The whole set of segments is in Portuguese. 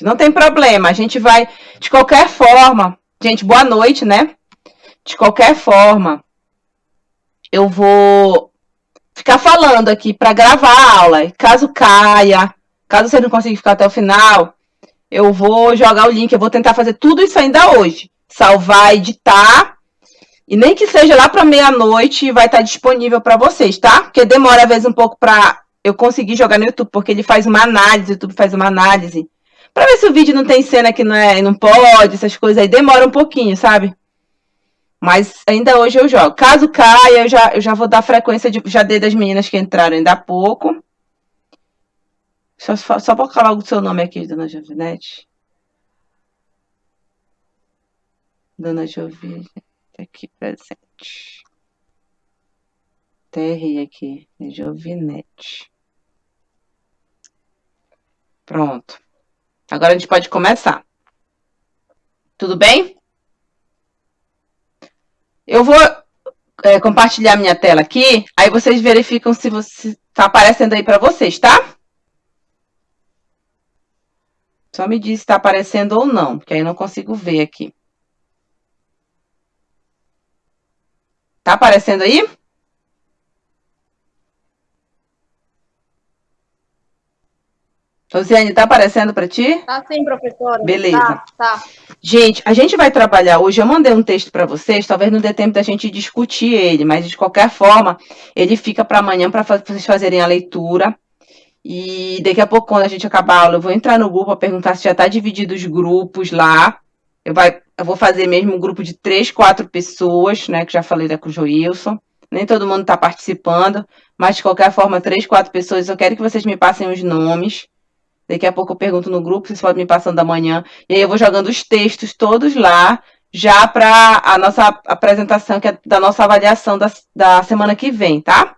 Não tem problema, a gente vai, de qualquer forma, gente, boa noite, né? De qualquer forma, eu vou ficar falando aqui para gravar a aula. Caso caia, caso você não consiga ficar até o final, eu vou jogar o link, eu vou tentar fazer tudo isso ainda hoje. Salvar, editar, e nem que seja lá para meia-noite vai estar disponível para vocês, tá? Porque demora às vezes um pouco para eu conseguir jogar no YouTube, porque ele faz uma análise, o YouTube faz uma análise para ver se o vídeo não tem cena que não pode, essas coisas aí demora um pouquinho, sabe? Mas ainda hoje eu jogo. Caso caia, eu já vou dar frequência, já dei das meninas que entraram ainda há pouco. Só vou colocar o seu nome aqui, Dona Jovinete. Dona Jovinete, aqui presente. Terri aqui, Jovinete. Pronto. Agora a gente pode começar. Tudo bem? Eu vou compartilhar minha tela aqui, aí vocês verificam se está aparecendo aí para vocês, tá? Só me diz se está aparecendo ou não, porque aí eu não consigo ver aqui. Tá aparecendo aí? Rosiane, tá aparecendo para ti? Tá sim, professora. Beleza. Tá. Gente, a gente vai trabalhar hoje, eu mandei um texto para vocês, talvez não dê tempo da gente discutir ele, mas de qualquer forma, ele fica para amanhã para vocês fazerem a leitura. E daqui a pouco, quando a gente acabar a aula, eu vou entrar no grupo para perguntar se já está dividido os grupos lá. Eu vou fazer mesmo um grupo de 3, 4 pessoas, né? Que já falei com o Joilson. Nem todo mundo está participando, mas de qualquer forma, 3, 4 pessoas. Eu quero que vocês me passem os nomes. Daqui a pouco eu pergunto no grupo, vocês podem me passando amanhã. E aí eu vou jogando os textos todos lá, já para a nossa apresentação, que é da nossa avaliação da semana que vem, tá?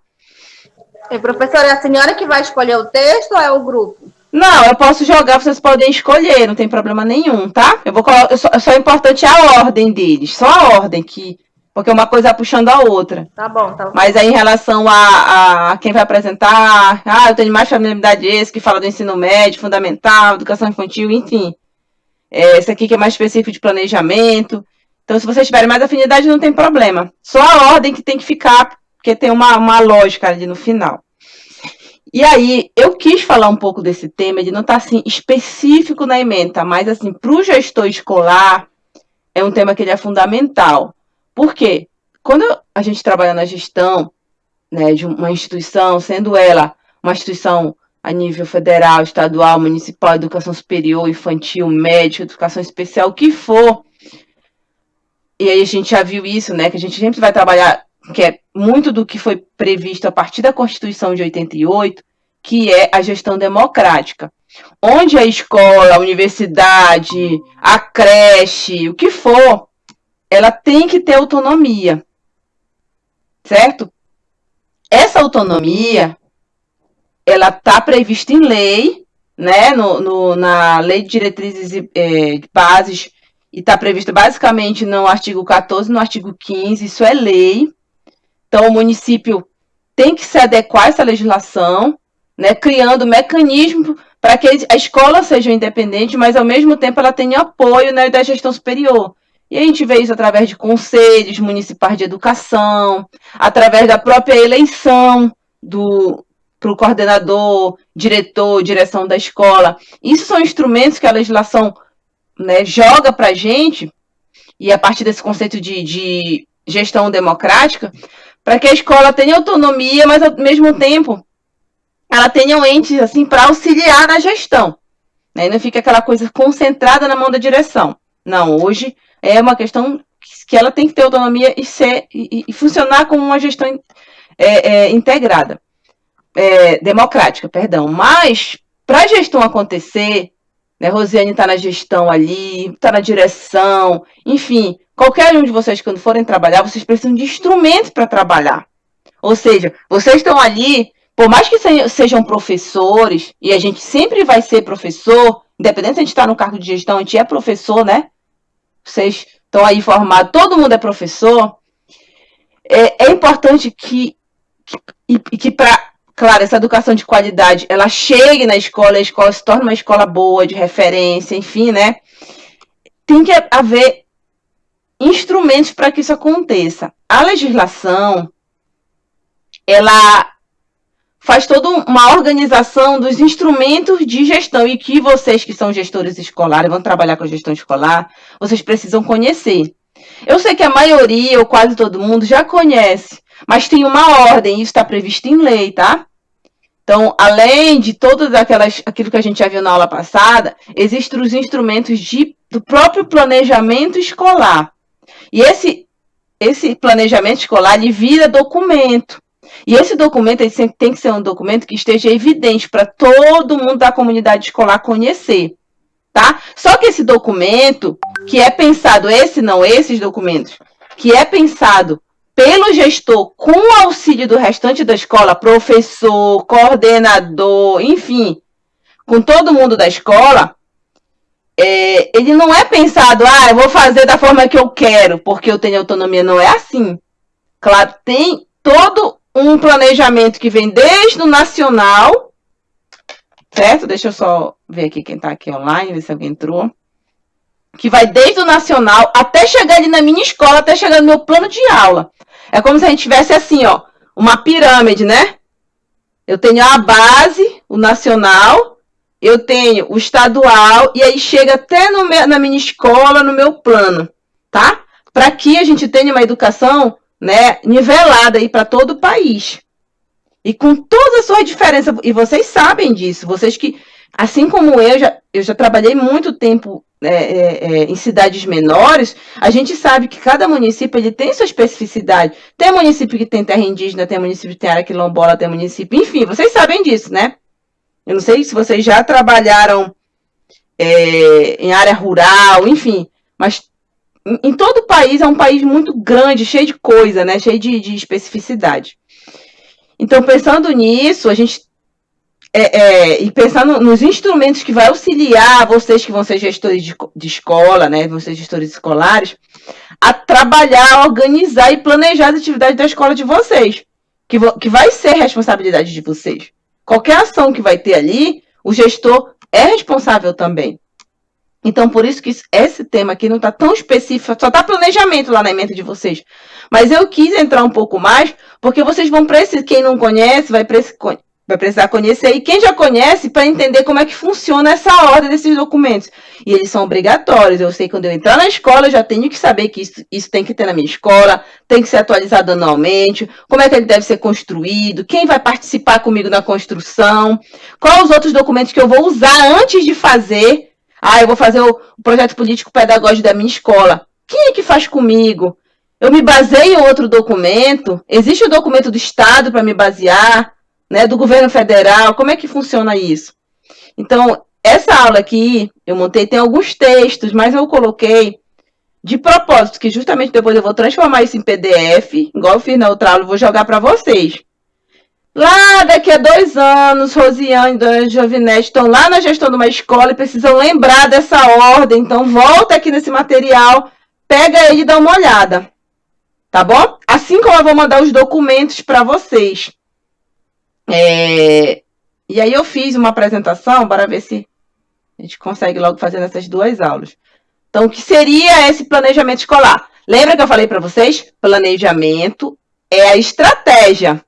E, professora, é a senhora que vai escolher o texto ou é o grupo? Não, eu posso jogar, vocês podem escolher, não tem problema nenhum, tá? Eu vou colocar, só é importante a ordem deles, só a ordem que, porque uma coisa é puxando a outra. Tá bom, tá bom. Mas aí em relação a quem vai apresentar, eu tenho mais familiaridade esse que fala do ensino médio, fundamental, educação infantil, enfim. Esse aqui que é mais específico de planejamento. Então, se vocês tiverem mais afinidade, não tem problema. Só a ordem que tem que ficar, porque tem uma lógica ali no final. E aí, eu quis falar um pouco desse tema, de não estar assim, específico na ementa, mas assim, para o gestor escolar, é um tema que ele é fundamental. Por quê? Quando a gente trabalha na gestão, né, de uma instituição, sendo ela uma instituição a nível federal, estadual, municipal, educação superior, infantil, médico, educação especial, o que for, e aí a gente já viu isso, né, que a gente sempre vai trabalhar, que é muito do que foi previsto a partir da Constituição de 88, que é a gestão democrática, onde a escola, a universidade, a creche, o que for, ela tem que ter autonomia, certo? Essa autonomia, ela está prevista em lei, né, na Lei de Diretrizes de Bases, e está prevista basicamente no artigo 14 e no artigo 15, isso é lei. Então, o município tem que se adequar a essa legislação, né, criando mecanismos para que a escola seja independente, mas ao mesmo tempo ela tenha apoio, né, da gestão superior. E a gente vê isso através de conselhos municipais de educação, através da própria eleição para o coordenador, diretor, direção da escola. Isso são instrumentos que a legislação, né, joga para a gente, e a partir desse conceito de gestão democrática, para que a escola tenha autonomia, mas ao mesmo tempo ela tenha entes assim para auxiliar na gestão, né? E não fica aquela coisa concentrada na mão da direção. Não, hoje é uma questão que ela tem que ter autonomia e funcionar como uma gestão integrada, democrática, perdão. Mas para a gestão acontecer, né, Rosiane está na gestão ali, está na direção, enfim, qualquer um de vocês, quando forem trabalhar, vocês precisam de instrumentos para trabalhar. Ou seja, vocês estão ali, por mais que sejam professores, e a gente sempre vai ser professor, independente se a gente está no cargo de gestão, a gente é professor, né? Vocês estão aí formados, todo mundo é professor. É importante que para claro, essa educação de qualidade, ela chegue na escola, a escola se torna uma escola boa, de referência, enfim, né? Tem que haver instrumentos para que isso aconteça. A legislação, ela faz toda uma organização dos instrumentos de gestão e que vocês que são gestores escolares, vão trabalhar com a gestão escolar, vocês precisam conhecer. Eu sei que a maioria, ou quase todo mundo, já conhece, mas tem uma ordem, isso está previsto em lei, tá? Então, além de todas aquilo que a gente já viu na aula passada, existem os instrumentos do próprio planejamento escolar. E esse planejamento escolar, ele vira documento. E esse documento, ele sempre tem que ser um documento que esteja evidente para todo mundo da comunidade escolar conhecer, tá? Só que esse documento, que é pensado, esses documentos, que é pensado pelo gestor com o auxílio do restante da escola, professor, coordenador, enfim, com todo mundo da escola, ele não é pensado, eu vou fazer da forma que eu quero, porque eu tenho autonomia. Não é assim. Claro, tem todo um planejamento que vem desde o nacional, certo? Deixa eu só ver aqui quem está aqui online, ver se alguém entrou. Que vai desde o nacional até chegar ali na minha escola, até chegar no meu plano de aula. É como se a gente tivesse assim, ó, uma pirâmide, né? Eu tenho a base, o nacional, eu tenho o estadual, e aí chega até na minha escola, no meu plano, tá? Para que a gente tenha uma educação, né, nivelada aí para todo o país. E com todas as suas diferenças, e vocês sabem disso, vocês que, assim como eu já trabalhei muito tempo em cidades menores, a gente sabe que cada município ele tem sua especificidade. Tem município que tem terra indígena, tem município que tem área quilombola, tem município, enfim, vocês sabem disso, né? Eu não sei se vocês já trabalharam em área rural, enfim, mas em todo o país é um país muito grande, cheio de coisa, né? Cheio de especificidade. Então, pensando nisso, a gente e pensando nos instrumentos que vai auxiliar vocês que vão ser gestores de escola, né? Vão ser gestores escolares, a trabalhar, organizar e planejar as atividades da escola de vocês, que vai ser responsabilidade de vocês. Qualquer ação que vai ter ali, o gestor é responsável também. Então, por isso que esse tema aqui não está tão específico, só está planejamento lá na ementa de vocês. Mas eu quis entrar um pouco mais, porque vocês vão precisar, quem não conhece, vai precisar conhecer, e quem já conhece, para entender como é que funciona essa ordem desses documentos. E eles são obrigatórios. Eu sei que quando eu entrar na escola, eu já tenho que saber que isso tem que ter na minha escola, tem que ser atualizado anualmente, como é que ele deve ser construído, quem vai participar comigo na construção, quais os outros documentos que eu vou usar antes de fazer. Eu vou fazer o projeto político-pedagógico da minha escola. Quem é que faz comigo? Eu me baseio em outro documento? Existe o documento do Estado para me basear, né, do governo federal? Como é que funciona isso? Então, essa aula aqui, eu montei, tem alguns textos, mas eu coloquei de propósito, que justamente depois eu vou transformar isso em PDF, igual eu fiz na outra aula, eu vou jogar para vocês. Lá daqui a 2 anos, Rosiane e Dona Giovinete estão lá na gestão de uma escola e precisam lembrar dessa ordem. Então, volta aqui nesse material, pega ele e dá uma olhada. Tá bom? Assim como eu vou mandar os documentos para vocês. E aí eu fiz uma apresentação, bora ver se a gente consegue logo fazer nessas 2 aulas. Então, o que seria esse planejamento escolar? Lembra que eu falei para vocês? Planejamento é a estratégia.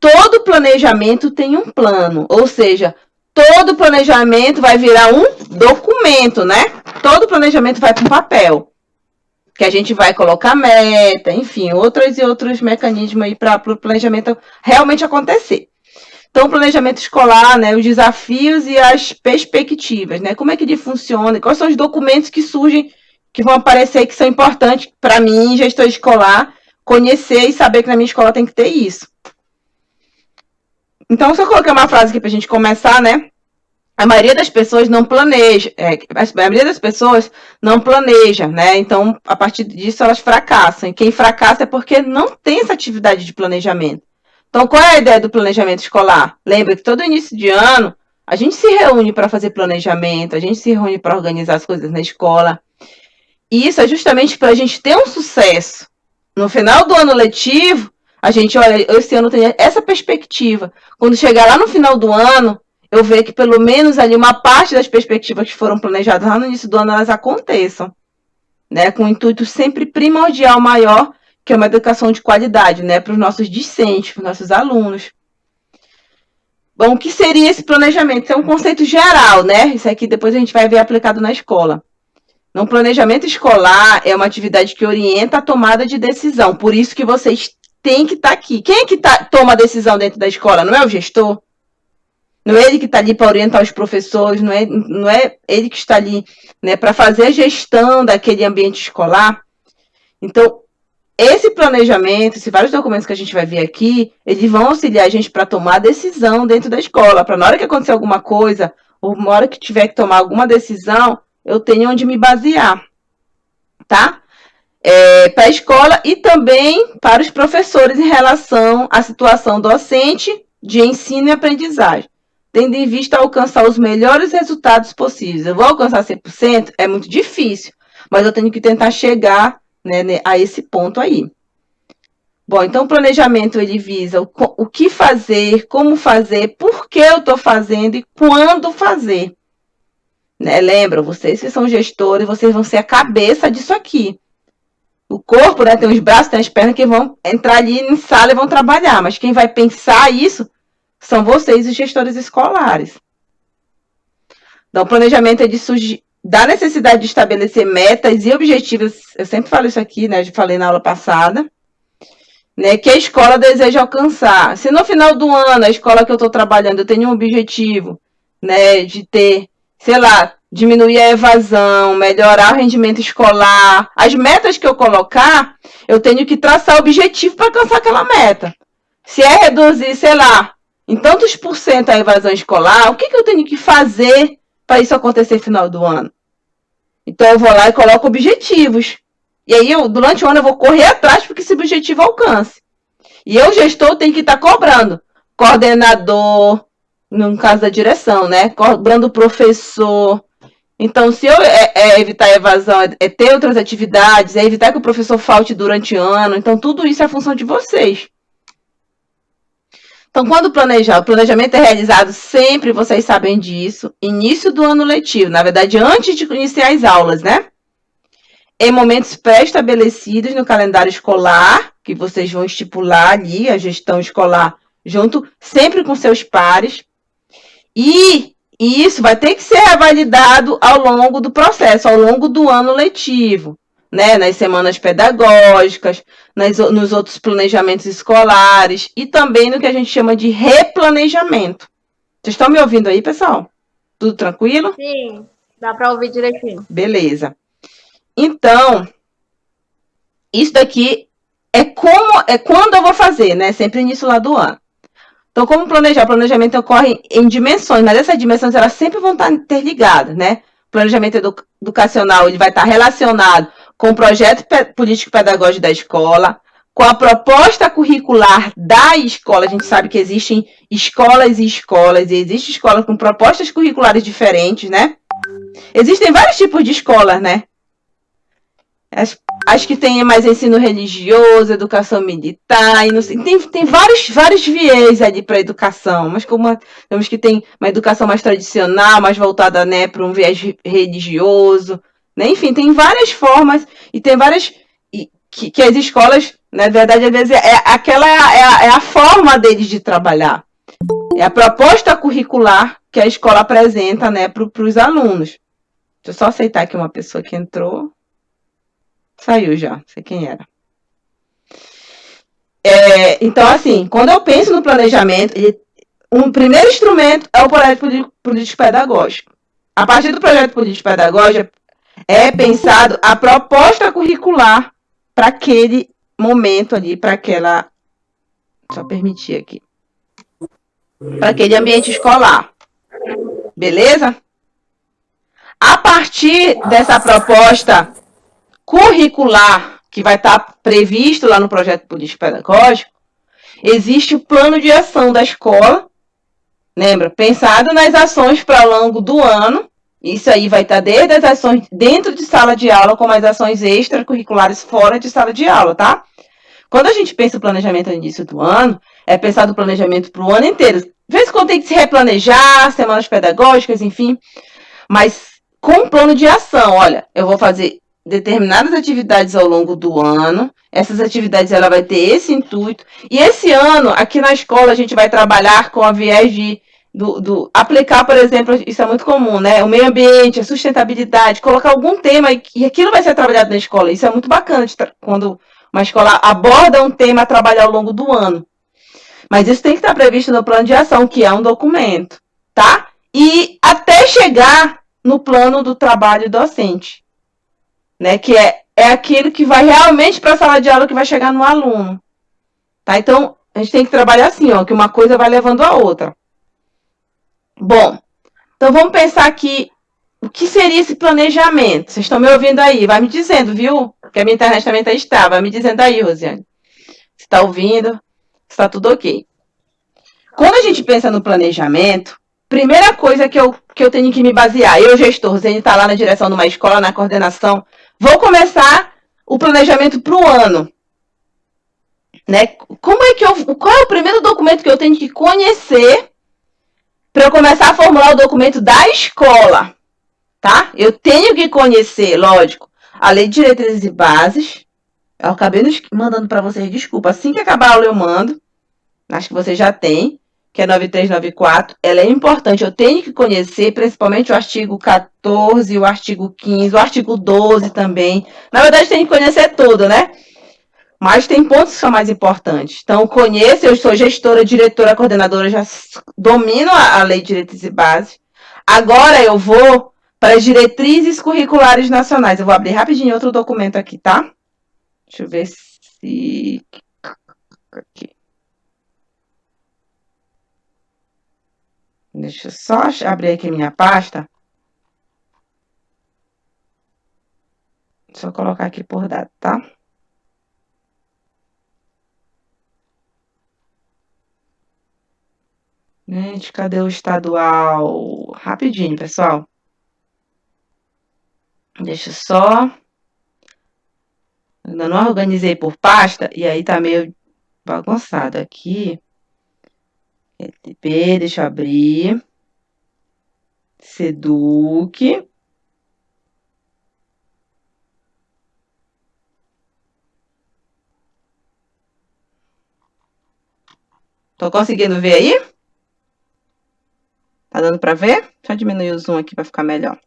Todo planejamento tem um plano, ou seja, todo planejamento vai virar um documento, né? Todo planejamento vai para um papel, que a gente vai colocar meta, enfim, outros mecanismos aí para o planejamento realmente acontecer. Então, o planejamento escolar, né, os desafios e as perspectivas, né? Como é que ele funciona? Quais são os documentos que surgem, que vão aparecer, que são importantes para mim, gestor escolar, conhecer e saber que na minha escola tem que ter isso. Então, só coloquei uma frase aqui para a gente começar, né? A maioria das pessoas não planeja, a maioria das pessoas não planeja, né? Então, a partir disso, elas fracassam. E quem fracassa é porque não tem essa atividade de planejamento. Então, qual é a ideia do planejamento escolar? Lembra que todo início de ano, a gente se reúne para fazer planejamento, a gente se reúne para organizar as coisas na escola. E isso é justamente para a gente ter um sucesso. No final do ano letivo, a gente, olha, esse ano tem essa perspectiva. Quando chegar lá no final do ano, eu ver que pelo menos ali uma parte das perspectivas que foram planejadas lá no início do ano, elas aconteçam, né? Com o intuito sempre primordial maior, que é uma educação de qualidade, né? Para os nossos discentes, para os nossos alunos. Bom, o que seria esse planejamento? Isso é um conceito geral, né? Isso aqui depois a gente vai ver aplicado na escola. No planejamento escolar é uma atividade que orienta a tomada de decisão. Por isso que vocês têm que estar aqui. Quem é que toma a decisão dentro da escola? Não é o gestor? Não é ele que está ali para orientar os professores? Não é ele que está ali, né, para fazer a gestão daquele ambiente escolar? Então, esse planejamento, esses vários documentos que a gente vai ver aqui, eles vão auxiliar a gente para tomar decisão dentro da escola, para na hora que acontecer alguma coisa, ou na hora que tiver que tomar alguma decisão, eu tenho onde me basear, tá? Para a escola e também para os professores em relação à situação docente de ensino e aprendizagem, tendo em vista alcançar os melhores resultados possíveis. Eu vou alcançar 100%? É muito difícil, mas eu tenho que tentar chegar, né, a esse ponto aí. Bom, então o planejamento ele visa o que fazer, como fazer, por que eu estou fazendo e quando fazer. Né? Lembra, vocês que são gestores, vocês vão ser a cabeça disso aqui. O corpo, né, tem os braços, tem as pernas que vão entrar ali em sala e vão trabalhar, mas quem vai pensar isso são vocês, os gestores escolares. Então, o planejamento é da necessidade de estabelecer metas e objetivos, eu sempre falo isso aqui, né, já falei na aula passada, né, que a escola deseja alcançar. Se no final do ano, a escola que eu estou trabalhando, eu tenho um objetivo, né, de ter, sei lá, diminuir a evasão, melhorar o rendimento escolar, as metas que eu colocar, eu tenho que traçar objetivo para alcançar aquela meta. Se é reduzir, sei lá, em tantos por cento a evasão escolar, o que eu tenho que fazer para isso acontecer no final do ano? Então, eu vou lá e coloco objetivos. E aí, durante o ano, eu vou correr atrás para que esse objetivo alcance. E eu, gestor, tenho que estar cobrando. Coordenador, no caso da direção, né? Cobrando o professor. Então, se eu evitar a evasão, é ter outras atividades, é evitar que o professor falte durante o ano. Então, tudo isso é função de vocês. Então, quando planejar, o planejamento é realizado sempre, vocês sabem disso, início do ano letivo, na verdade, antes de iniciar as aulas, né? Em momentos pré-estabelecidos no calendário escolar, que vocês vão estipular ali, a gestão escolar, junto, sempre com seus pares. E isso vai ter que ser validado ao longo do processo, ao longo do ano letivo, né? Nas semanas pedagógicas, nos outros planejamentos escolares e também no que a gente chama de replanejamento. Vocês estão me ouvindo aí, pessoal? Tudo tranquilo? Sim, dá para ouvir direitinho. Beleza. Então, isso daqui é quando eu vou fazer, né? Sempre início lá do ano. Então, como planejar? O planejamento ocorre em dimensões, mas essas dimensões elas sempre vão estar interligadas, né? O planejamento educacional ele vai estar relacionado com o projeto político-pedagógico da escola, com a proposta curricular da escola. A gente sabe que existem escolas e escolas, e existem escolas com propostas curriculares diferentes, né? Existem vários tipos de escolas, né? Acho que tem mais ensino religioso, educação militar, e não sei, tem vários viés ali para a educação, mas como temos que tem uma educação mais tradicional, mais voltada, né, para um viés religioso, né? Enfim, tem várias formas e tem várias que as escolas, na verdade, às vezes é a forma deles de trabalhar, é a proposta curricular que a escola apresenta, né, para os alunos. Deixa eu só aceitar aqui uma pessoa que entrou. Saiu já, não sei quem era. Então, assim, quando eu penso no planejamento, um primeiro instrumento é o projeto político-pedagógico. A partir do projeto político-pedagógico é pensado a proposta curricular para aquele momento ali, para aquela... Só permitir aqui. Para aquele ambiente escolar. Beleza? A partir dessa proposta curricular, que vai estar previsto lá no projeto político-pedagógico, existe o plano de ação da escola, lembra? Pensado nas ações para ao longo do ano, isso aí vai estar desde as ações dentro de sala de aula, como as ações extracurriculares fora de sala de aula, tá? Quando a gente pensa o planejamento no início do ano, é pensar do planejamento para o ano inteiro. Às vezes quando tem que se replanejar, semanas pedagógicas, enfim, mas com um plano de ação. Olha, eu vou fazer determinadas atividades ao longo do ano, essas atividades ela vai ter esse intuito, e esse ano, aqui na escola, a gente vai trabalhar com a viés de aplicar, por exemplo, isso é muito comum, né? O meio ambiente, a sustentabilidade, colocar algum tema e aquilo vai ser trabalhado na escola. Isso é muito bacana quando uma escola aborda um tema a trabalhar ao longo do ano. Mas isso tem que estar previsto no plano de ação, que é um documento, tá? E até chegar no plano do trabalho docente, né? Que é aquilo que vai realmente para a sala de aula, que vai chegar no aluno, tá? Então, a gente tem que trabalhar assim, ó, que uma coisa vai levando a outra. Bom, então vamos pensar aqui o que seria esse planejamento. Vocês estão me ouvindo aí? Vai me dizendo, viu? Porque a minha internet também está estável. Vai me dizendo aí, Rosiane. Se está ouvindo, se está tudo ok. Quando a gente pensa no planejamento, primeira coisa que eu tenho que me basear, eu, gestor, Rosiane está lá na direção de uma escola, na coordenação, vou começar o planejamento para o ano. Né? Qual é o primeiro documento que eu tenho que conhecer para eu começar a formular o documento da escola, tá? Eu tenho que conhecer, lógico, a Lei de Diretrizes e Bases. Eu acabei mandando para vocês, desculpa, assim que acabar a aula eu mando. Acho que vocês já têm, que é 9394. Ela é importante, eu tenho que conhecer, principalmente o artigo 14, o artigo 15, o artigo 12 também. Na verdade, tem que conhecer tudo, né? Mas tem pontos que são mais importantes. Então, conheço, eu sou gestora, diretora, coordenadora, já domino a Lei de Diretrizes e Bases. Agora eu vou para as diretrizes curriculares nacionais. Eu vou abrir rapidinho outro documento aqui, tá? Deixa eu ver se... Aqui. Deixa eu só abrir aqui a minha pasta. Só colocar aqui por data, tá? Gente, cadê o estadual? Rapidinho, pessoal. Deixa eu só... Ainda não organizei por pasta, e aí tá meio bagunçado aqui. LTP, deixa eu abrir. Seduc. Tô conseguindo ver aí? Tá dando pra ver? Deixa eu diminuir o zoom aqui pra ficar melhor.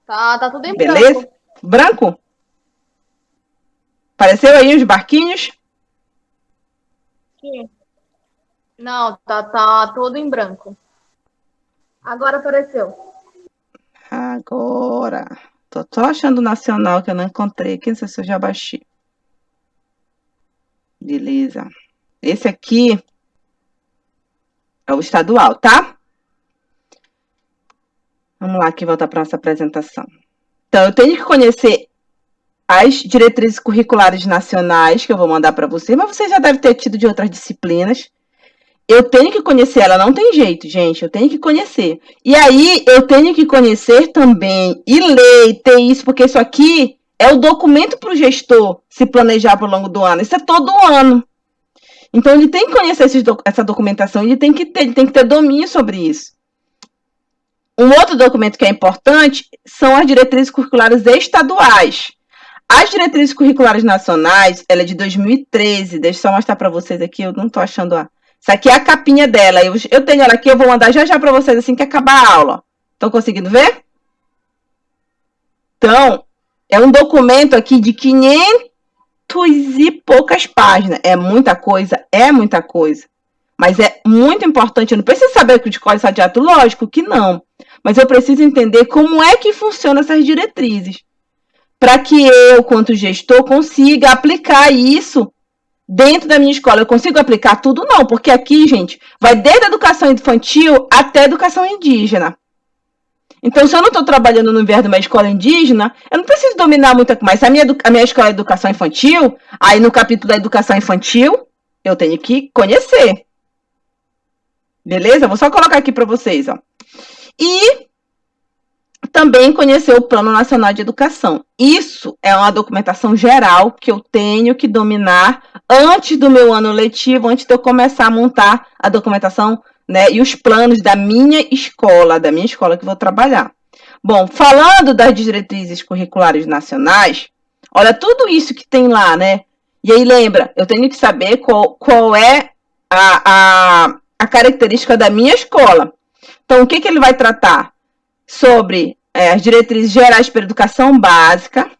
Tá tudo em Beleza? branco. Branco? Apareceu aí os barquinhos? Sim. Não, tá tudo em branco. Agora apareceu. Agora. Tô só achando o nacional que eu não encontrei aqui. Não sei se eu já baixei. Beleza. Esse aqui é o estadual, tá? Vamos lá, aqui voltar para nossa apresentação. Então, eu tenho que conhecer as diretrizes curriculares nacionais que eu vou mandar para você, mas você já deve ter tido de outras disciplinas. Eu tenho que conhecer ela, não tem jeito, gente, eu tenho que conhecer. E aí, eu tenho que conhecer também e ler e ter isso, porque isso aqui é o documento para o gestor se planejar ao longo do ano. Isso é todo ano. Então, ele tem que conhecer essa documentação, ele tem que ter domínio sobre isso. Um outro documento que é importante são as diretrizes curriculares estaduais. As diretrizes curriculares nacionais, ela é de 2013. Deixa eu só mostrar para vocês aqui, eu não estou achando a... Isso aqui é a capinha dela. Eu tenho ela aqui, eu vou mandar já para vocês assim que acabar a aula. Estão conseguindo ver? Então, é um documento aqui de 500 e poucas páginas. É muita coisa? É muita coisa. Mas é muito importante. Eu não preciso saber de cor e salteado, lógico que não. Mas eu preciso entender como é que funcionam essas diretrizes. Para que eu, quanto gestor, consiga aplicar isso dentro da minha escola. Eu consigo aplicar tudo? Não, porque aqui, gente, vai desde a educação infantil até a educação indígena. Então, se eu não estou trabalhando no inverno de uma escola indígena, eu não preciso dominar muita coisa. Mas se a minha escola é educação infantil, aí no capítulo da educação infantil, eu tenho que conhecer. Beleza? Vou só colocar aqui para vocês, ó. E também conhecer o Plano Nacional de Educação. Isso é uma documentação geral que eu tenho que dominar antes do meu ano letivo, antes de eu começar a montar a documentação, né, e os planos da minha escola que vou trabalhar. Bom, falando das diretrizes curriculares nacionais, olha tudo isso que tem lá, né? E aí lembra, eu tenho que saber qual é a característica da minha escola. Então, o que ele vai tratar? Sobre as diretrizes gerais para a educação básica,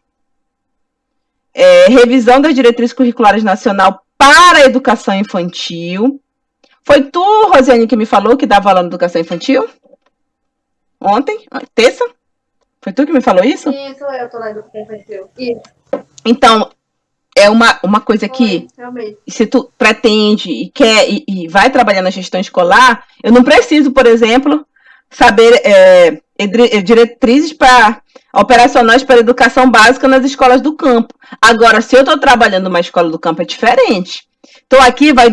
revisão das diretrizes curriculares nacional para a educação infantil. Foi tu, Rosiane, que me falou que dava aula na educação infantil? Ontem? Terça? Foi tu que me falou isso? Isso, eu tô na educação infantil. Isso. Então, é uma coisa que, realmente, se tu pretende e quer e vai trabalhar na gestão escolar, eu não preciso, por exemplo, saber diretrizes operacionais para a educação básica nas escolas do campo. Agora, se eu estou trabalhando numa escola do campo, é diferente. Então, aqui vai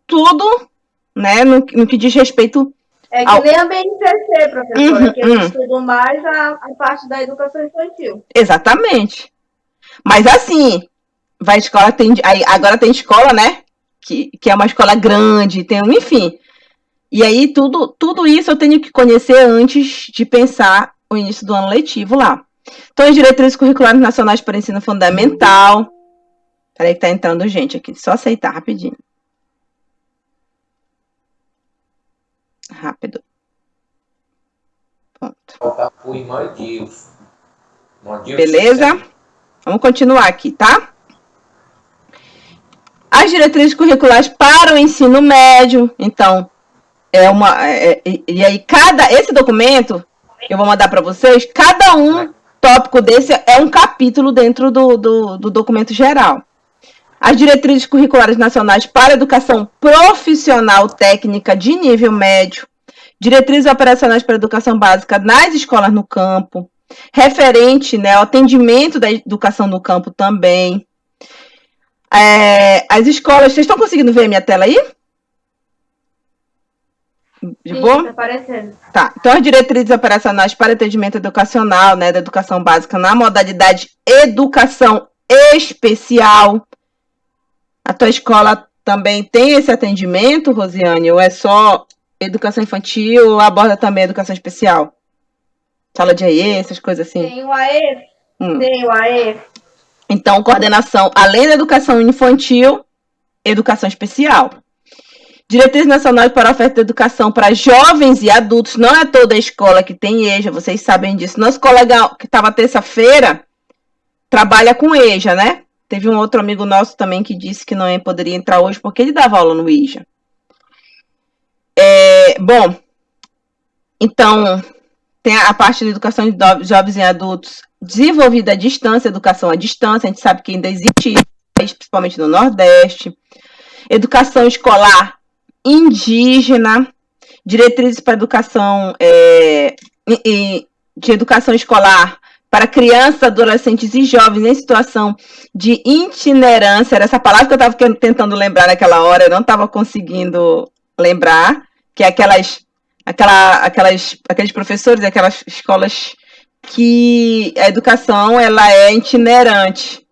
tudo, né, no que diz respeito... É que nem a BNCC, professora, que eles estudam mais a parte da educação infantil. Exatamente. Mas assim, agora tem escola, né, que é uma escola grande, enfim. E aí, tudo isso eu tenho que conhecer antes de pensar o início do ano letivo lá. Então, as diretrizes curriculares nacionais para ensino fundamental. Peraí que tá entrando gente aqui, só aceitar rapidinho. Rápido. Pronto. Beleza? Vamos continuar aqui, tá? As diretrizes curriculares para o ensino médio. Então, e aí, esse documento, eu vou mandar para vocês, cada tópico desse é um capítulo dentro do documento geral. As diretrizes curriculares nacionais para a educação profissional técnica de nível médio, diretrizes operacionais para a educação básica nas escolas no campo, referente, né, ao atendimento da educação no campo também. As escolas, vocês estão conseguindo ver a minha tela aí? De boa? Tá aparecendo. Tá. Então, as diretrizes operacionais para atendimento educacional, né, da educação básica na modalidade educação especial. A tua escola também tem esse atendimento, Rosiane? Ou é só educação infantil ou aborda também educação especial? Sala de AE, essas coisas assim? Tem o AE. Tem o AE. Então, coordenação, além da educação infantil, educação especial. Diretriz nacional para a oferta de educação para jovens e adultos. Não é toda a escola que tem EJA, vocês sabem disso. Nosso colega que estava terça-feira trabalha com EJA, né? Teve um outro amigo nosso também que disse que não poderia entrar hoje porque ele dava aula no EJA. Bom, então, tem a parte de educação de jovens e adultos desenvolvida à distância, educação à distância. A gente sabe que ainda existe isso, principalmente no Nordeste. Educação escolar indígena, diretrizes para educação de educação escolar para crianças, adolescentes e jovens em situação de itinerância. Era essa palavra que eu estava tentando lembrar naquela hora, eu não estava conseguindo lembrar, que é aqueles professores, aquelas escolas que a educação ela é itinerante.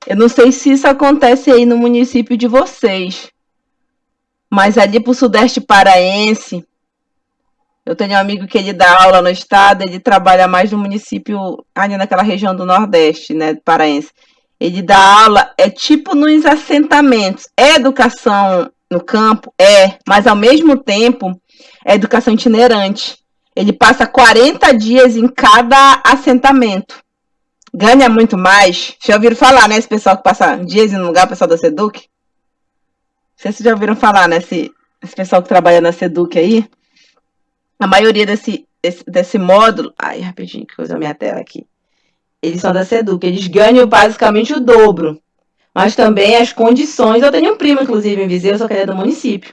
Eu não sei se isso acontece aí no município de vocês, mas ali para o Sudeste Paraense, eu tenho um amigo que ele dá aula no estado, ele trabalha mais no município, ali naquela região do Nordeste, né, paraense. Ele dá aula, tipo nos assentamentos. É educação no campo? Mas ao mesmo tempo, é educação itinerante. Ele passa 40 dias em cada assentamento. Ganha muito mais. Já ouviram falar, né, esse pessoal que passa dias em um lugar, o pessoal da SEDUC? Não sei se já ouviram falar, né, esse pessoal que trabalha na SEDUC aí. A maioria desse módulo... Ai, rapidinho, que coisa a minha tela aqui. Eles são da SEDUC, eles ganham basicamente o dobro. Mas também as condições... Eu tenho um primo, inclusive, em Viseu, só que ele é do município.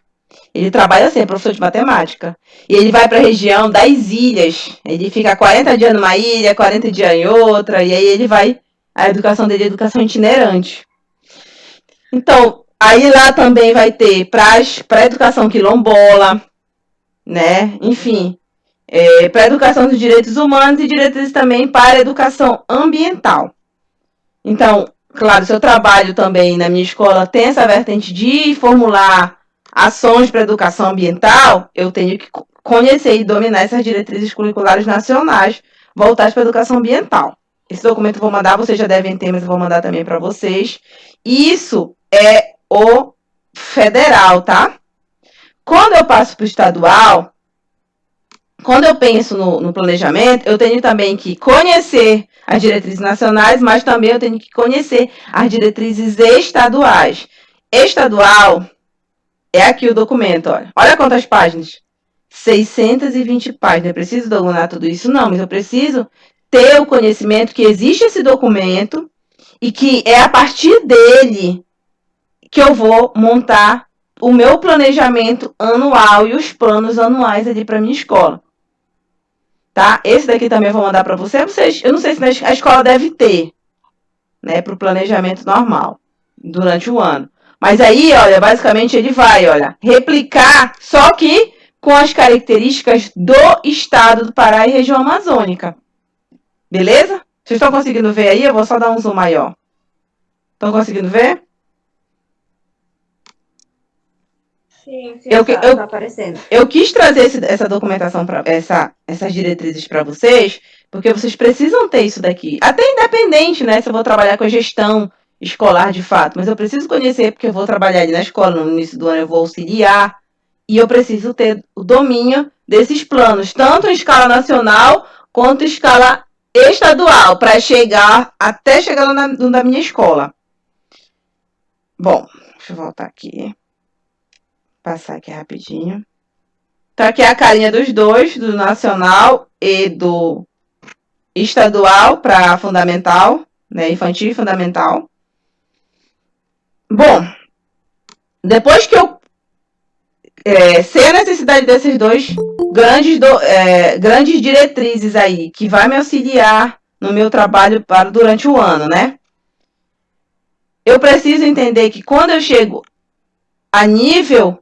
Ele trabalha assim, é professor de matemática. E ele vai para a região das ilhas. Ele fica 40 dias numa ilha, 40 dias em outra, e aí ele vai... A educação dele é educação itinerante. Então, aí lá também vai ter para a educação quilombola, né? Enfim, para a educação dos direitos humanos e diretrizes também para a educação ambiental. Então, claro, se eu trabalho também na minha escola, tem essa vertente de formular ações para a educação ambiental, eu tenho que conhecer e dominar essas diretrizes curriculares nacionais voltadas para a educação ambiental. Esse documento eu vou mandar, vocês já devem ter, mas eu vou mandar também para vocês. Isso é o federal, tá? Quando eu passo para o estadual, quando eu penso no planejamento, eu tenho também que conhecer as diretrizes nacionais, mas também eu tenho que conhecer as diretrizes estaduais. Estadual é aqui o documento, olha. Olha quantas páginas. 620 páginas. Eu preciso dominar tudo isso? Não, mas eu preciso ter o conhecimento que existe esse documento e que é a partir dele que eu vou montar o meu planejamento anual e os planos anuais ali para minha escola. Tá? Esse daqui também eu vou mandar para vocês. Eu não sei se a escola deve ter, né, para o planejamento normal durante o ano. Mas aí, olha, basicamente ele vai, olha, replicar, só que com as características do estado do Pará e região amazônica. Beleza? Vocês estão conseguindo ver aí? Eu vou só dar um zoom maior. Estão conseguindo ver? Sim, tá aparecendo. Eu quis trazer essa documentação, essas diretrizes para vocês, porque vocês precisam ter isso daqui. Até independente, né? Se eu vou trabalhar com a gestão escolar de fato, mas eu preciso conhecer, porque eu vou trabalhar ali na escola, no início do ano eu vou auxiliar, e eu preciso ter o domínio desses planos, tanto em escala nacional quanto em escala estadual, para chegar lá na minha escola. Bom, deixa eu voltar aqui. Passar aqui rapidinho. Então, aqui é a carinha dos dois, do nacional e do estadual para fundamental, né, infantil e fundamental. Bom, depois que eu sei a necessidade desses dois grandes diretrizes aí, que vai me auxiliar no meu trabalho durante o ano, né? Eu preciso entender que quando eu chego a nível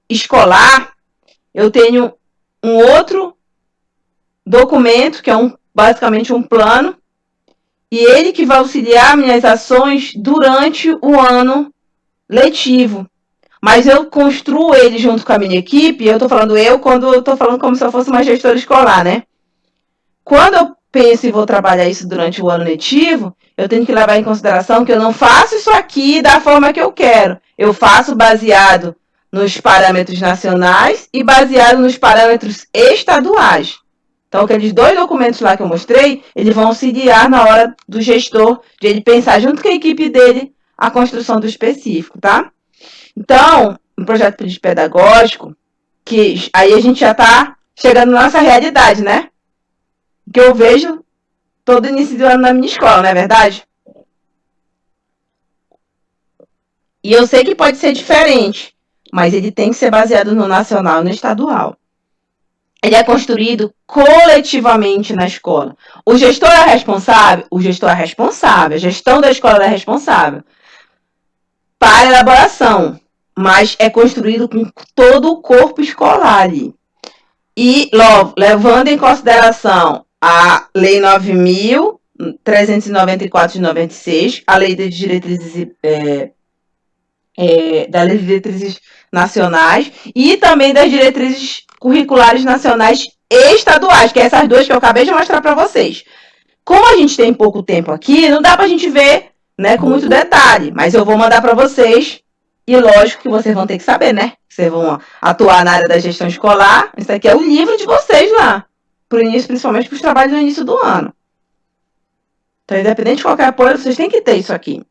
escolar, eu tenho um outro documento, que é basicamente um plano, e ele que vai auxiliar minhas ações durante o ano letivo. Mas eu construo ele junto com a minha equipe, eu estou falando quando eu estou falando como se eu fosse uma gestora escolar, né? Quando eu penso e vou trabalhar isso durante o ano letivo, eu tenho que levar em consideração que eu não faço isso aqui da forma que eu quero. Eu faço baseado nos parâmetros nacionais e baseado nos parâmetros estaduais. Então, aqueles dois documentos lá que eu mostrei, eles vão auxiliar na hora do gestor, de ele pensar junto com a equipe dele a construção do específico, tá? Então, um projeto pedagógico, que aí a gente já está chegando na nossa realidade, né? Que eu vejo todo início do ano na minha escola, não é verdade? E eu sei que pode ser diferente, mas ele tem que ser baseado no nacional e no estadual. Ele é construído coletivamente na escola. O gestor é responsável? O gestor é responsável. A gestão da escola é responsável para a elaboração, mas é construído com todo o corpo escolar ali. E, levando em consideração a Lei 9.394 de 96, a Lei de Diretrizes da Lei de Diretrizes Nacionais e também das Diretrizes Curriculares Nacionais e Estaduais, que é essas duas que eu acabei de mostrar para vocês. Como a gente tem pouco tempo aqui, não dá para a gente ver, né, com muito detalhe, mas eu vou mandar para vocês e lógico que vocês vão ter que saber, né? Vocês vão atuar na área da gestão escolar. Isso aqui é o livro de vocês lá, pro início, principalmente para os trabalhos no início do ano. Então, independente de qualquer apoio, vocês têm que ter isso aqui.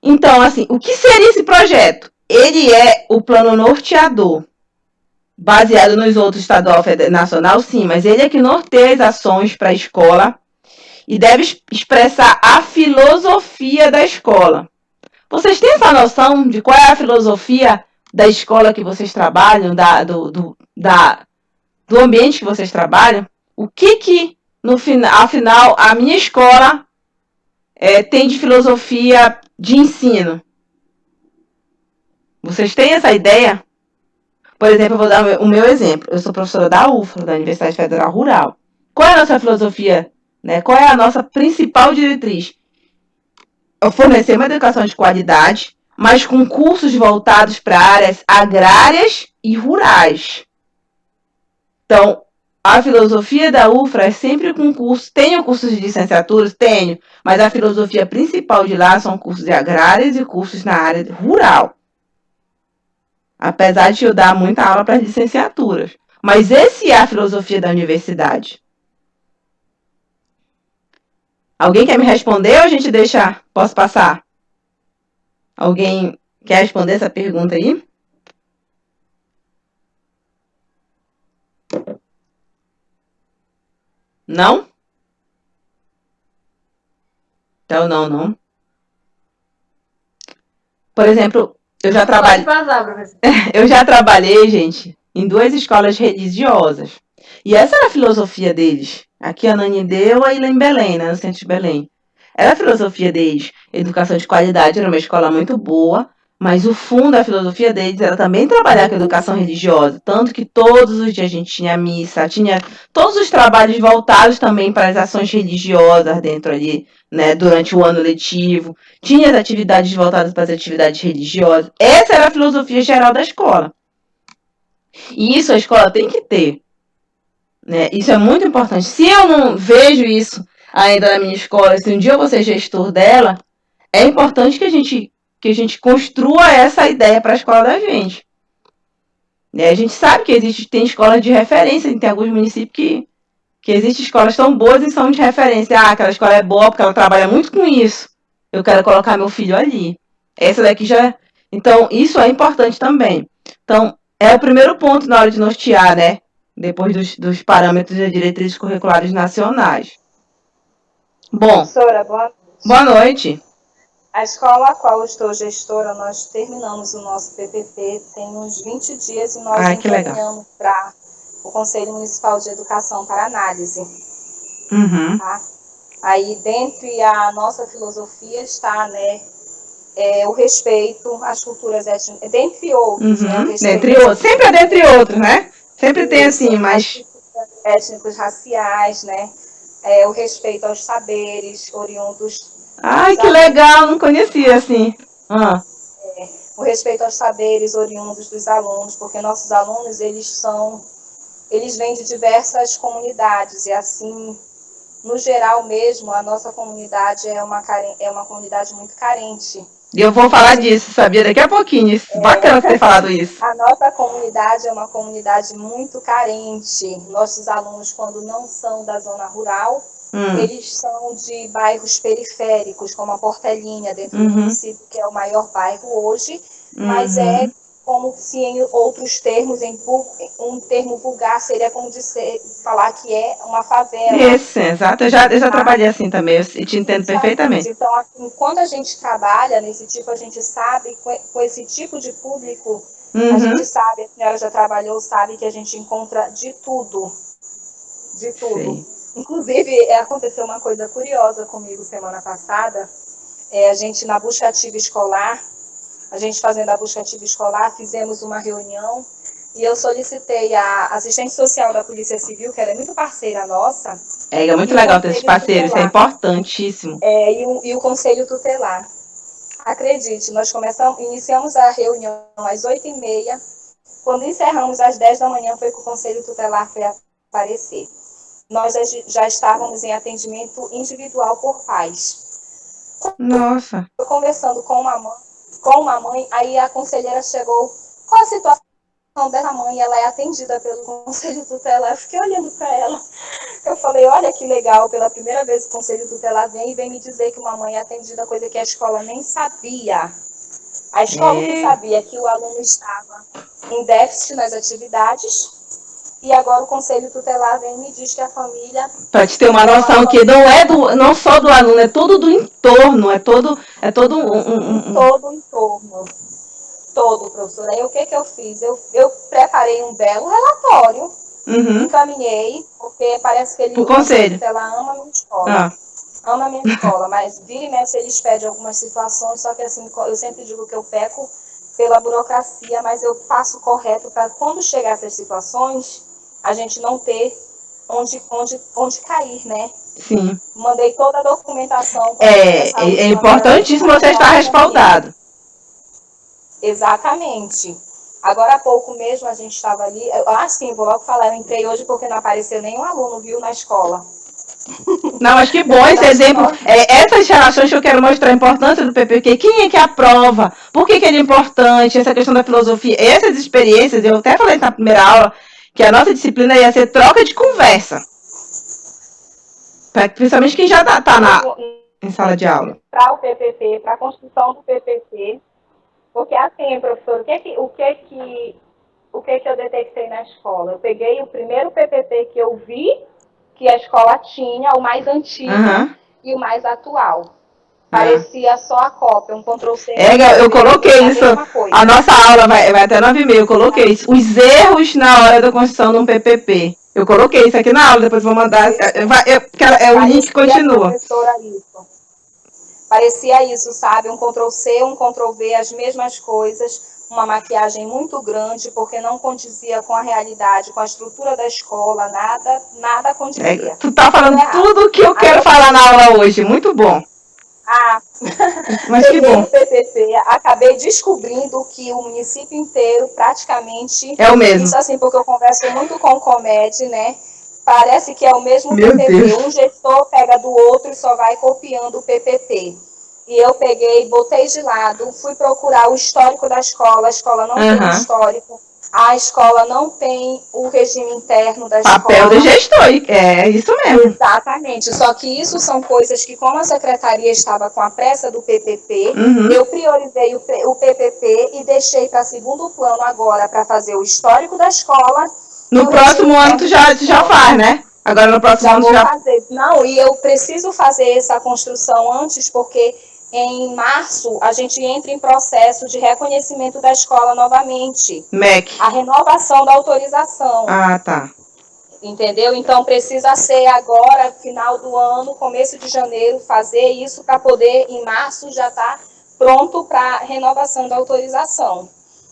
Então, assim, o que seria esse projeto? Ele é o plano norteador, baseado nos outros estadual e nacional, sim, mas ele é que norteia as ações para a escola e deve expressar a filosofia da escola. Vocês têm essa noção de qual é a filosofia da escola que vocês trabalham, do ambiente que vocês trabalham? O que afinal, a minha escola tem de filosofia de ensino? Vocês têm essa ideia? Por exemplo, eu vou dar o meu exemplo. Eu sou professora da UFRA, da Universidade Federal Rural. Qual é a nossa filosofia? Né? Qual é a nossa principal diretriz? Fornecer uma educação de qualidade, mas com cursos voltados para áreas agrárias e rurais. Então, a filosofia da UFRA é sempre com curso. Tenho cursos de licenciaturas? Tenho, mas a filosofia principal de lá são cursos de agrárias e cursos na área rural. Apesar de eu dar muita aula para as licenciaturas. Mas essa é a filosofia da universidade. Alguém quer me responder ou a gente deixa? Posso passar? Alguém quer responder essa pergunta aí? Não? Então, não. Por exemplo, eu já trabalhei. Eu já trabalhei, gente, em 2 escolas religiosas. E essa era a filosofia deles. Aqui a Nani deu, aí lá em Belém, né, no centro de Belém. Era a filosofia deles. Educação de qualidade, era uma escola muito boa, mas o fundo da filosofia deles era também trabalhar com educação religiosa. Tanto que todos os dias a gente tinha missa, tinha todos os trabalhos voltados também para as ações religiosas dentro ali, né, durante o ano letivo. Tinha as atividades voltadas para as atividades religiosas. Essa era a filosofia geral da escola. E isso a escola tem que ter. Né? Isso é muito importante. Se eu não vejo isso ainda na minha escola, se um dia eu vou ser gestor dela, é importante que a gente construa essa ideia para a escola da gente. Né? A gente sabe que tem escolas de referência, tem alguns municípios que existem escolas tão boas e são de referência. Ah, aquela escola é boa porque ela trabalha muito com isso. Eu quero colocar meu filho ali. Essa daqui já. Então, isso é importante também. Então, é o primeiro ponto na hora de nortear, né? Depois dos parâmetros e diretrizes curriculares nacionais. Bom, Professora, boa noite. A escola a qual eu estou gestora, nós terminamos o nosso PPP tem uns 20 dias e nós encaminhamos para o Conselho Municipal de Educação para análise. Uhum. Tá? Aí, dentre a nossa filosofia está, né, o respeito às culturas étnicas, dentre outros, Uhum. né? O Dentre outros. Sempre é dentre outros, né? Sempre tem assim, mas... étnicos raciais, né? O respeito aos saberes oriundos. Ai, que legal, não conhecia assim. O respeito aos saberes oriundos dos alunos, porque nossos alunos, eles vêm de diversas comunidades, e assim, no geral mesmo, a nossa comunidade é uma comunidade muito carente. E eu vou falar disso, sabia? Daqui a pouquinho. Bacana você ter falado isso. A nossa comunidade é uma comunidade muito carente. Nossos alunos, quando não são da zona rural, eles são de bairros periféricos, como a Portelinha, dentro do município, que é o maior bairro hoje, mas é como se em outros termos, em um termo vulgar, seria como falar que é uma favela. Isso, exato. Eu já trabalhei assim também, eu te entendo perfeitamente. Então, assim, quando a gente trabalha nesse tipo, a gente sabe, com esse tipo de público, a gente sabe, a senhora já trabalhou, sabe que a gente encontra de tudo. De tudo. Sim. Inclusive, aconteceu uma coisa curiosa comigo semana passada. A gente, na busca ativa escolar, a gente fazendo a busca ativa escolar, fizemos uma reunião e eu solicitei a assistente social da Polícia Civil, que ela é muito parceira nossa. É muito legal ter esses parceiros, isso é importantíssimo. E o Conselho Tutelar. Acredite, nós iniciamos a reunião às 8h30, quando encerramos às 10 da manhã foi que o Conselho Tutelar foi aparecer. Nós já estávamos em atendimento individual por pais. Nossa. Eu conversando com uma mãe, aí a conselheira chegou, qual a situação dessa mãe? Ela é atendida pelo Conselho Tutelar. Eu fiquei olhando para ela. Eu falei, olha que legal, pela primeira vez o Conselho Tutelar vem me dizer que uma mãe é atendida, coisa que a escola nem sabia. A escola que sabia que o aluno estava em déficit nas atividades, e agora o Conselho Tutelar vem e me diz que a família... Para te ter uma noção que não é não só do aluno, é todo do entorno, é todo todo o entorno. Todo, professora. Aí o que eu fiz? Eu preparei um belo relatório, encaminhei, porque parece que o Conselho Tutelar ama a minha escola. Ama a minha escola, mas vira e mexe eles pedem algumas situações, só que assim, eu sempre digo que eu peco pela burocracia, mas eu faço correto para quando chegar essas situações, a gente não ter onde cair, né? Sim. Mandei toda a documentação. É importantíssimo você estar respaldado. Exatamente. Agora há pouco mesmo a gente estava ali, eu acho que vou logo falar, eu entrei hoje porque não apareceu nenhum aluno, viu, na escola. Não, mas que bom esse exemplo. Essas relações que eu quero mostrar a importância do PPQ. Quem é que aprova? Por que ele é importante? Essa questão da filosofia. Essas experiências, eu até falei na primeira aula, que a nossa disciplina ia ser troca de conversa. Principalmente quem já está em sala de aula. Para o PPP, para a construção do PPP, porque assim, professor, o que eu detectei na escola? Eu peguei o primeiro PPP que eu vi que a escola tinha, o mais antigo e o mais atual. Parecia só a cópia, um Ctrl+C. Eu coloquei isso. A nossa aula vai até 9h30. Eu coloquei isso. Os erros na hora da construção de um PPP. Eu coloquei isso aqui na aula, depois vou mandar. O link continua. Parecia isso, sabe? Um Ctrl+C, um Ctrl+V, as mesmas coisas. Uma maquiagem muito grande, porque não condizia com a realidade, com a estrutura da escola, nada condizia. Tu tá falando tudo o que eu quero falar na aula hoje. Muito bom. Mas que bom. No PPP, acabei descobrindo que o município inteiro praticamente é o mesmo. Isso assim, porque eu converso muito com o Comed, né? Parece que é o mesmo Meu PPP. Deus. Um gestor pega do outro e só vai copiando o PPP. E eu peguei, botei de lado, fui procurar o histórico da escola. A escola não tem histórico. A escola não tem o regime interno da escola. Papel do gestor, é isso mesmo. Exatamente. Só que isso são coisas que, como a secretaria estava com a pressa do PPP, eu priorizei o PPP e deixei para segundo plano agora para fazer o histórico da escola. No próximo ano tu já faz, né? Agora no próximo ano já fazer. Não, e eu preciso fazer essa construção antes, porque em março a gente entra em processo de reconhecimento da escola novamente. MEC. A renovação da autorização. Ah, tá. Entendeu? Então precisa ser agora, final do ano, começo de janeiro, fazer isso para poder, em março, já estar pronto para renovação da autorização.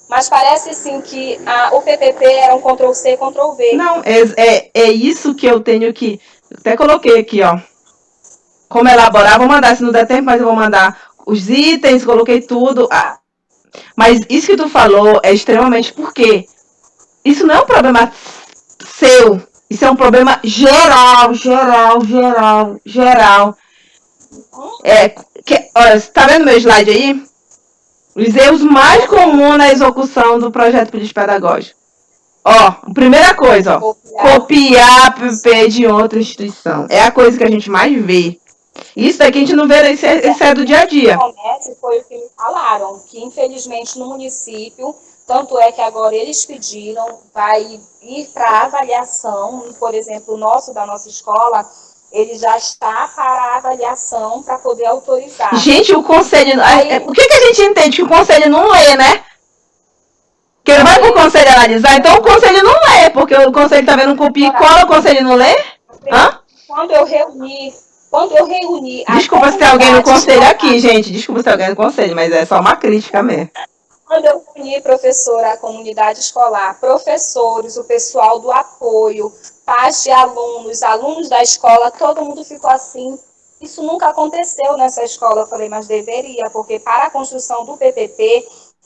Mas parece sim que o PPP era um Ctrl+C, Ctrl+V. Não, é isso que eu tenho que... Até coloquei aqui, ó. Como elaborar, vou mandar, se não der tempo, mas eu vou mandar os itens, coloquei tudo. Mas isso que tu falou é extremamente porque isso não é um problema seu. Isso é um problema geral. Olha, você tá vendo meu slide aí? Os erros mais comuns na execução do projeto político pedagógico. Ó, primeira coisa, ó, copiar PPP de outra instituição. É a coisa que a gente mais vê. Isso daqui a gente não vê, isso é do dia a dia. Foi o que me falaram, que infelizmente no município, tanto é que agora eles pediram, vai ir para avaliação, por exemplo, da nossa escola, ele já está para a avaliação para poder autorizar. Gente, o conselho... o que a gente entende? Que o conselho não lê, né? Que ele vai para o conselho analisar, então o conselho não lê, porque o conselho está vendo um copia e cola, o conselho não lê? Quando eu reuni... Desculpa se tem alguém no conselho aqui, gente. Desculpa se tem alguém no conselho, mas é só uma crítica mesmo. Quando eu reuni, professora, a comunidade escolar, professores, o pessoal do apoio, pais de alunos, alunos da escola, todo mundo ficou assim. Isso nunca aconteceu nessa escola. Eu falei, mas deveria, porque para a construção do PPP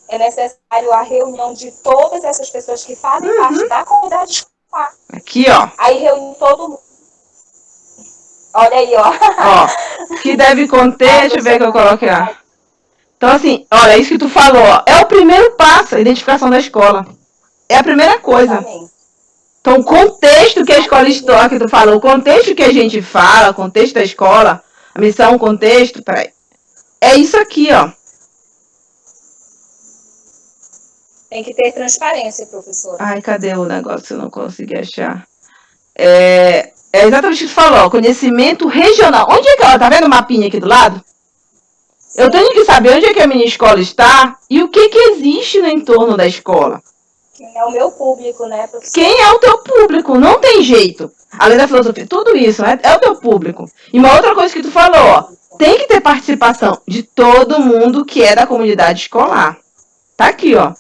é necessário a reunião de todas essas pessoas que fazem parte da comunidade escolar. Aqui, ó. Aí reúne todo mundo. Olha aí, ó. Ó, que deve conter, deixa eu ver o que eu coloquei, ó. Então, assim, olha, isso que tu falou, ó, é o primeiro passo, a identificação da escola. É a primeira coisa. Exatamente. Então, o contexto que a escola está, que tu falou, o contexto que a gente fala, o contexto da escola, a missão, o contexto, peraí. É isso aqui, ó. Tem que ter transparência, professora. Ai, cadê o negócio? Eu não consegui achar. É exatamente o que tu falou, conhecimento regional. Onde é que ela tá vendo o mapinha aqui do lado? Sim. Eu tenho que saber onde é que a minha escola está e o que existe no entorno da escola. Quem é o meu público, né, professora? Quem é o teu público? Não tem jeito. Além da filosofia, tudo isso é o teu público. E uma outra coisa que tu falou, ó, tem que ter participação de todo mundo que é da comunidade escolar. Tá aqui, ó.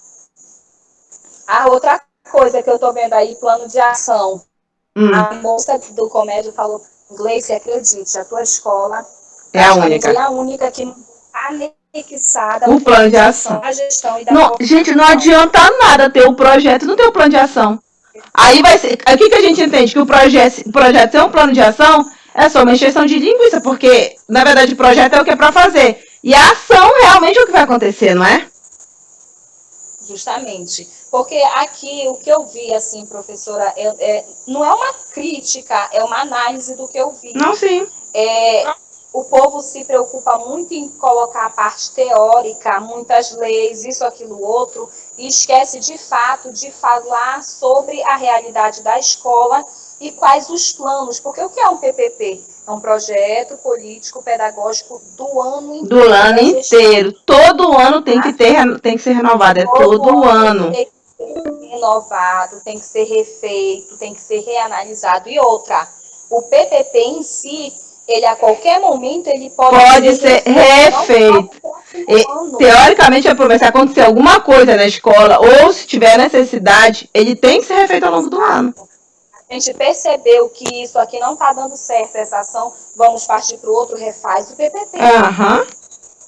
A outra coisa que eu tô vendo aí, plano de ação. A moça do Comédio falou, Gleice, acredite, a tua escola é a única. É a única que não está anexada o plano de ação. A gestão e da não, gente, não adianta nada ter o projeto e não ter o plano de ação. Aí vai ser. O que a gente entende? Que o projeto ser um plano de ação é só uma encheção de linguiça, porque, na verdade, o projeto é o que é para fazer. E a ação realmente é o que vai acontecer, não é? Justamente. Porque aqui, o que eu vi, assim, professora, não é uma crítica, é uma análise do que eu vi. Não, sim. O povo se preocupa muito em colocar a parte teórica, muitas leis, isso, aquilo, outro, e esquece, de fato, de falar sobre a realidade da escola e quais os planos. Porque o que é um PPP? É um projeto político pedagógico do ano inteiro. Do ano inteiro. Todo ano tem que ser renovado. É todo ano. Tem que ser renovado, tem que ser refeito, tem que ser reanalisado. E outra, o PPP em si, ele a qualquer momento ele pode ser refeito. Teoricamente, se acontecer alguma coisa na escola ou se tiver necessidade, ele tem que ser refeito ao longo do ano. A gente percebeu que isso aqui não está dando certo, essa ação, vamos partir para o outro, refaz o PPP.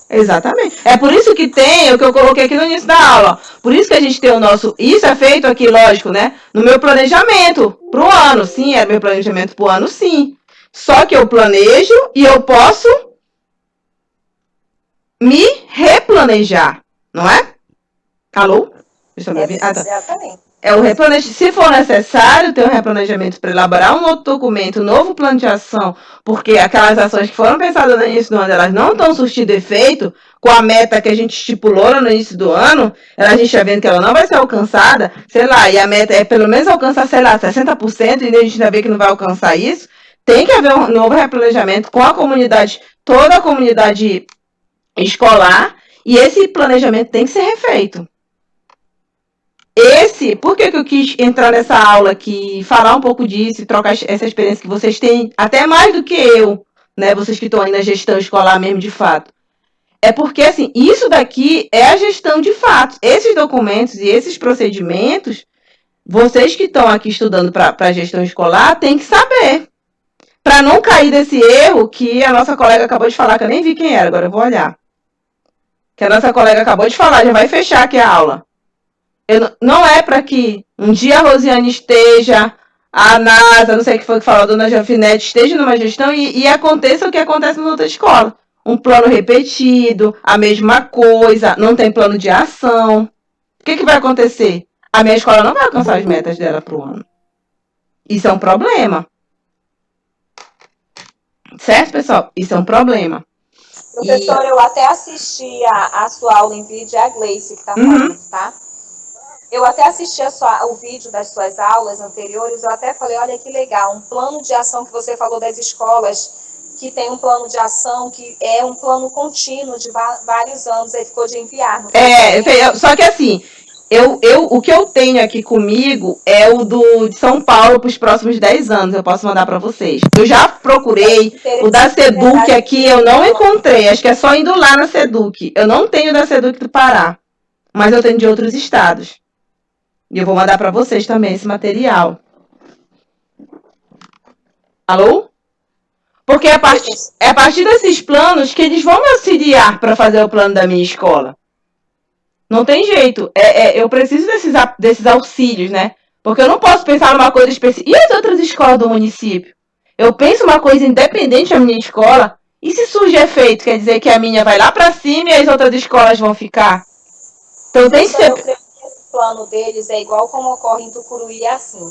Exatamente. É por isso que tem o que eu coloquei aqui no início da aula. Por isso que a gente tem o nosso... Isso é feito aqui, lógico, né? No meu planejamento para o ano. Sim, é meu planejamento para o ano, sim. Só que eu planejo e eu posso me replanejar, não é? Alô? Estão me ouvindo? Exatamente. É o replanejamento. Se for necessário ter um replanejamento para elaborar um outro documento, um novo plano de ação, porque aquelas ações que foram pensadas no início do ano, elas não estão surtindo efeito com a meta que a gente estipulou no início do ano, a gente está vendo que ela não vai ser alcançada, sei lá, e a meta é pelo menos alcançar, sei lá, 60%, e a gente ainda vê que não vai alcançar isso, tem que haver um novo replanejamento com a comunidade, toda a comunidade escolar, e esse planejamento tem que ser refeito. Por que eu quis entrar nessa aula aqui, falar um pouco disso e trocar essa experiência que vocês têm, até mais do que eu, né? Vocês que estão aí na gestão escolar mesmo, de fato. É porque, assim, isso daqui é a gestão de fato. Esses documentos e esses procedimentos, vocês que estão aqui estudando para a gestão escolar, têm que saber. Para não cair desse erro que a nossa colega acabou de falar, que eu nem vi quem era, agora eu vou olhar. Que a nossa colega acabou de falar, já vai fechar aqui a aula. Não é para que um dia a Rosiane esteja, a NASA, não sei o que foi que falou, a dona Janfinete, esteja numa gestão e aconteça o que acontece na outra escola. Um plano repetido, a mesma coisa, não tem plano de ação. O que vai acontecer? A minha escola não vai alcançar as metas dela para o ano. Isso é um problema. Certo, pessoal? Isso é um problema. Professora, eu até assisti a sua aula em vídeo, a Gleice que está falando, tá? Eu até assisti o vídeo das suas aulas anteriores, eu até falei, olha que legal, um plano de ação que você falou das escolas, que tem um plano de ação, que é um plano contínuo de vários anos, aí ficou de enviar. Só que assim, o que eu tenho aqui comigo é o de São Paulo para os próximos 10 anos, eu posso mandar para vocês. Eu já procurei, o da SEDUC aqui eu não encontrei, acho que é só indo lá na SEDUC. Eu não tenho da SEDUC do Pará, mas eu tenho de outros estados. E eu vou mandar para vocês também esse material. Alô? Porque é a partir desses planos que eles vão me auxiliar para fazer o plano da minha escola. Não tem jeito. Eu preciso desses auxílios, né? Porque eu não posso pensar numa coisa específica. E as outras escolas do município? Eu penso uma coisa independente da minha escola. E se surge efeito? Quer dizer que a minha vai lá para cima e as outras escolas vão ficar? Então tem que ser... O plano deles é igual como ocorre em Tucuruí, assim.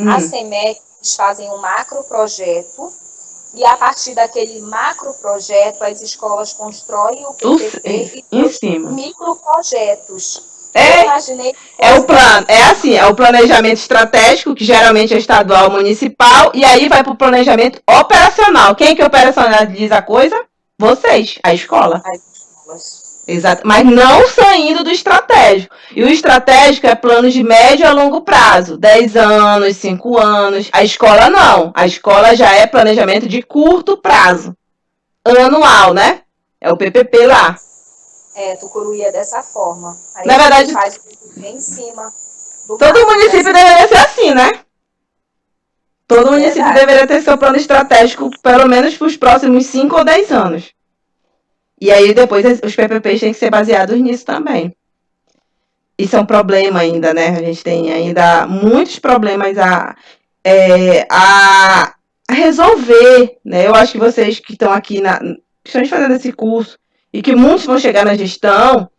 A SEMEC, eles fazem um macroprojeto e a partir daquele macroprojeto as escolas constroem o PPP e microprojetos. Eu imaginei o plano, é o planejamento estratégico, que geralmente é estadual, municipal, e aí vai para o planejamento operacional. Quem que operacionaliza a coisa? Vocês, a escola. As escolas. Exato, mas não saindo do estratégico. E o estratégico é plano de médio a longo prazo, 10 anos, 5 anos. A escola não. A escola já é planejamento de curto prazo. Anual, né? É o PPP lá. Tucuruí é dessa forma. Aí Na a verdade, gente faz em cima do todo mato, município deveria ser assim, né? Todo município Verdade. deveria ter seu plano estratégico, pelo menos para os próximos 5 ou 10 anos. E aí depois os PPPs têm que ser baseados nisso também. Isso é um problema ainda, né? A gente tem ainda muitos problemas a resolver, né? Eu acho que vocês que estão aqui, estão fazendo esse curso e que muitos vão chegar na gestão,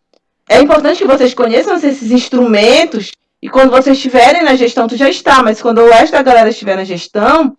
é importante que vocês conheçam esses instrumentos e quando vocês estiverem na gestão, tu já está, mas quando o resto da galera estiver na gestão,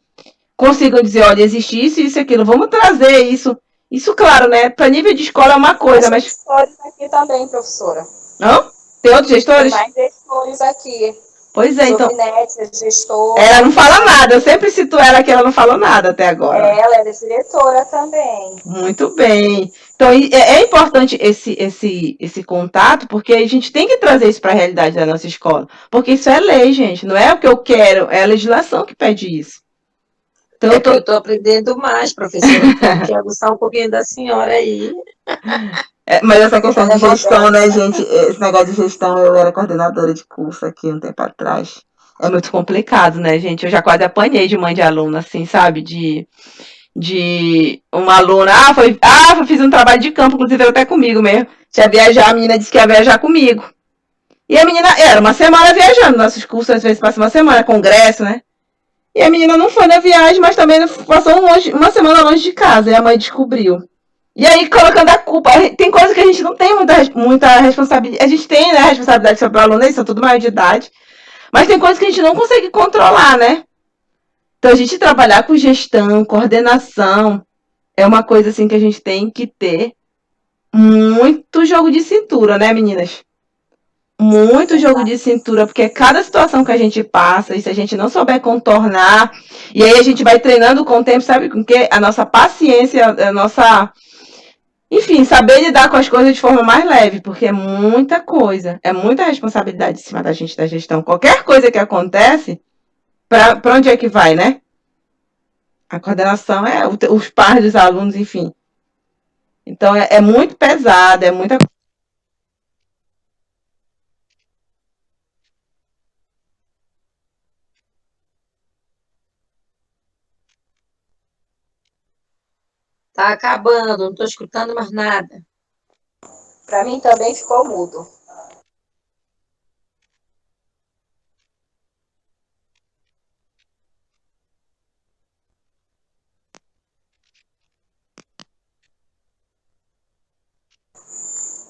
consigam dizer, olha, existe isso, isso e aquilo, vamos trazer isso. Isso, claro, né? Para nível de escola é uma coisa, mas... gestores aqui também, professora. Hã? Tem outros gestores? Tem mais gestores aqui. Pois é, então... Sofinete, gestora. Ela não fala nada, eu sempre cito ela que ela não falou nada até agora. Ela é diretora também. Muito bem. Então, é importante esse contato, porque a gente tem que trazer isso para a realidade da nossa escola. Porque isso é lei, gente. Não é o que eu quero, é a legislação que pede isso. Então, eu estou aprendendo mais, professora. Tenho que aguçar um pouquinho da senhora aí. Mas essa questão de gestão, né, gente? Esse negócio de gestão, eu era coordenadora de curso aqui um tempo atrás. É muito complicado, né, gente? Eu já quase apanhei de mãe de aluna, assim, sabe? De uma aluna, fiz um trabalho de campo, inclusive até comigo mesmo. Ia viajar, a menina disse que ia viajar comigo. E a menina, era uma semana viajando, nossos cursos às vezes passam uma semana, congresso, né? E a menina não foi na viagem, mas também passou uma semana longe de casa, e a mãe descobriu. E aí, colocando a culpa, tem coisas que a gente não tem muita responsabilidade. A gente tem, né, a responsabilidade sobre o aluno, eles são tudo maior de idade. Mas tem coisas que a gente não consegue controlar, né? Então, a gente trabalhar com gestão, coordenação, é uma coisa assim que a gente tem que ter muito jogo de cintura, né, meninas? Muito jogo de cintura, porque cada situação que a gente passa, e se a gente não souber contornar, e aí a gente vai treinando com o tempo, sabe com que? A nossa paciência, a nossa... Enfim, saber lidar com as coisas de forma mais leve, porque é muita coisa, é muita responsabilidade em cima da gente da gestão. Qualquer coisa que acontece, para onde é que vai, né? A coordenação é os pares dos alunos, enfim. Então, é muito pesado, é muita... Tá acabando, não estou escutando mais nada. Para mim também ficou mudo.